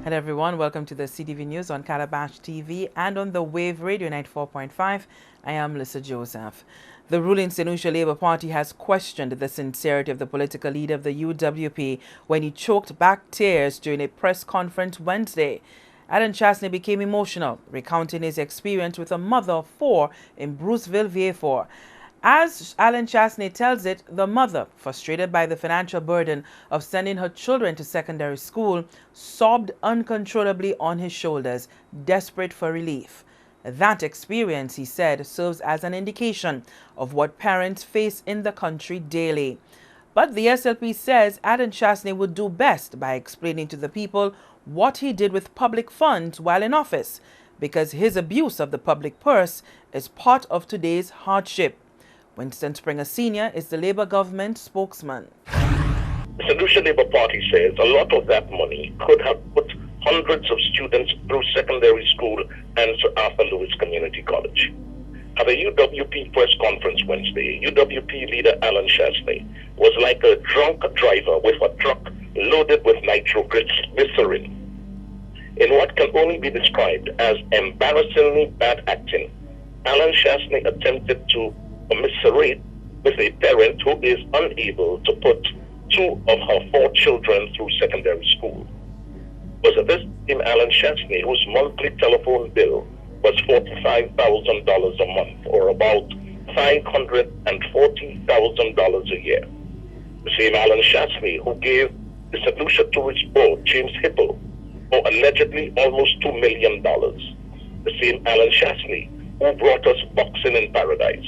Hello everyone, welcome to the CTV News on Calabash TV and on the Wave Radio 94.5. I am Lisa Joseph. The ruling St. Lucia Labour Party has questioned the sincerity of the political leader of the UWP when he choked back tears during a press conference Wednesday. Alan Chastanet became emotional, recounting his experience with a mother of four in Bruceville, VA4. As Alan Chastanet tells it, the mother, frustrated by the financial burden of sending her children to secondary school, sobbed uncontrollably on his shoulders, desperate for relief. That experience, he said, serves as an indication of what parents face in the country daily. But the SLP says Alan Chastanet would do best by explaining to the people what he did with public funds while in office, because his abuse of the public purse is part of today's hardship. Winston Springer Sr. is the Labour government spokesman. The St. Lucia Labour Party says a lot of that money could have put hundreds of students through secondary school and Sir Arthur Lewis Community College. At a UWP press conference Wednesday, UWP leader Alan Chastanet was like a drunk driver with a truck loaded with nitroglycerin. In what can only be described as embarrassingly bad acting, Alan Chastanet attempted to commiserate with a parent who is unable to put two of her four children through secondary school. Was it this same Alan Chastanet whose monthly telephone bill was $45,000 a month, or about $540,000 a year? The same Alan Chastanet who gave the St. Lucia Tourist Board, James Hipple, for allegedly almost $2 million. The same Alan Chastanet who brought us boxing in paradise.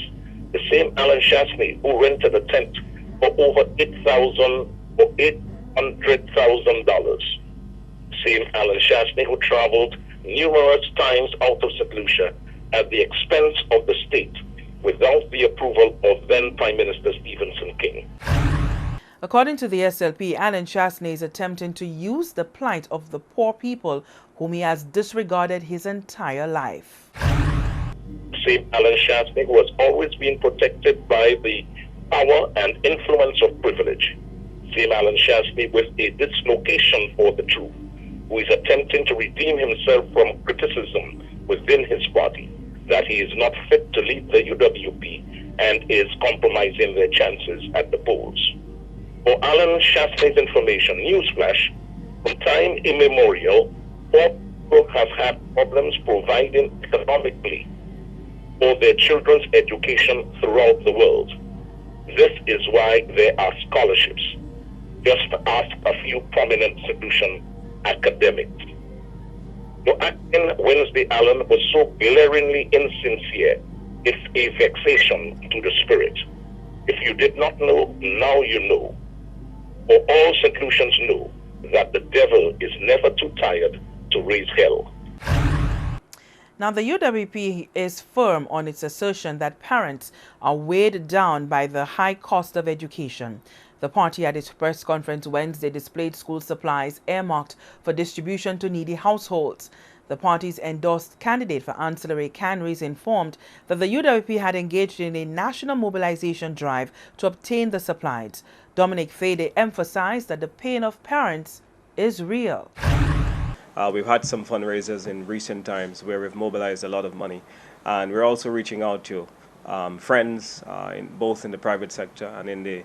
The same Alan Chastanet who rented a tent for over $800,000. Same Alan Chastanet who traveled numerous times out of St. Lucia at the expense of the state without the approval of then Prime Minister Stephenson King. According to the SLP, Alan Chastanet is attempting to use the plight of the poor people whom he has disregarded his entire life. Same Alan Chastanet who has always been protected by the power and influence of privilege. Same Alan Chastanet with a dislocation for the truth, who is attempting to redeem himself from criticism within his party that he is not fit to lead the UWP and is compromising their chances at the polls. For Alan Chastanet's information, newsflash, from time immemorial, poor people have had problems providing economically for their children's education throughout the world. This is why there are scholarships. Just ask a few prominent St. Lucian academics. Your acting Wednesday, Alan, was so glaringly insincere, it's a vexation to the spirit. If you did not know, now you know. For all St. Lucians know that the devil is never too tired to raise hell. Now, the UWP is firm on its assertion that parents are weighed down by the high cost of education. The party at its press conference Wednesday displayed school supplies earmarked for distribution to needy households. The party's endorsed candidate for ancillary canneries informed that the UWP had engaged in a national mobilization drive to obtain the supplies. Dominic Fede emphasized that the pain of parents is real. We've had some fundraisers in recent times where we've mobilized a lot of money, and we're also reaching out to friends both in the private sector and in the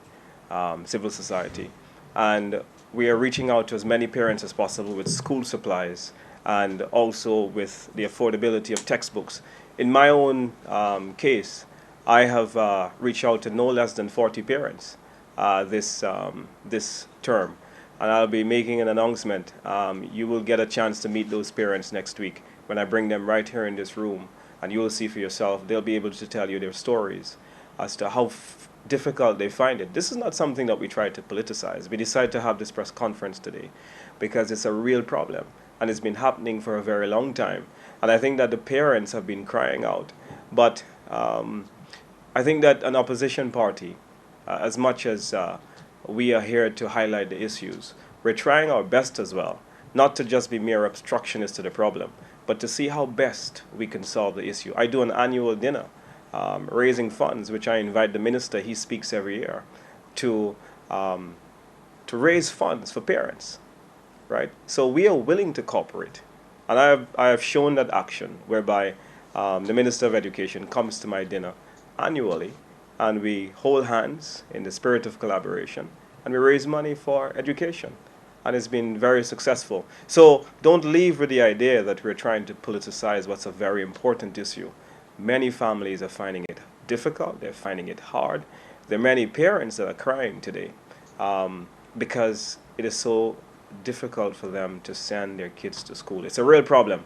civil society. And we are reaching out to as many parents as possible with school supplies and also with the affordability of textbooks. In my own case, I have reached out to no less than 40 parents this term. And I'll be making an announcement. You will get a chance to meet those parents next week when I bring them right here in this room, and you will see for yourself. They'll be able to tell you their stories as to how difficult they find it. This is not something that we try to politicize. We decided to have this press conference today because it's a real problem, and it's been happening for a very long time. And I think that the parents have been crying out. But I think that an opposition party, as much as we are here to highlight the issues, we're trying our best as well, not to just be mere obstructionists to the problem, but to see how best we can solve the issue. I do an annual dinner raising funds, which I invite the minister, he speaks every year, to raise funds for parents. right? So we are willing to cooperate. And I have shown that action whereby the Minister of Education comes to my dinner annually and we hold hands in the spirit of collaboration and we raise money for education. And it's been very successful. So don't leave with the idea that we're trying to politicize what's a very important issue. Many families are finding it difficult, they're finding it hard. There are many parents that are crying today because it is so difficult for them to send their kids to school. It's a real problem.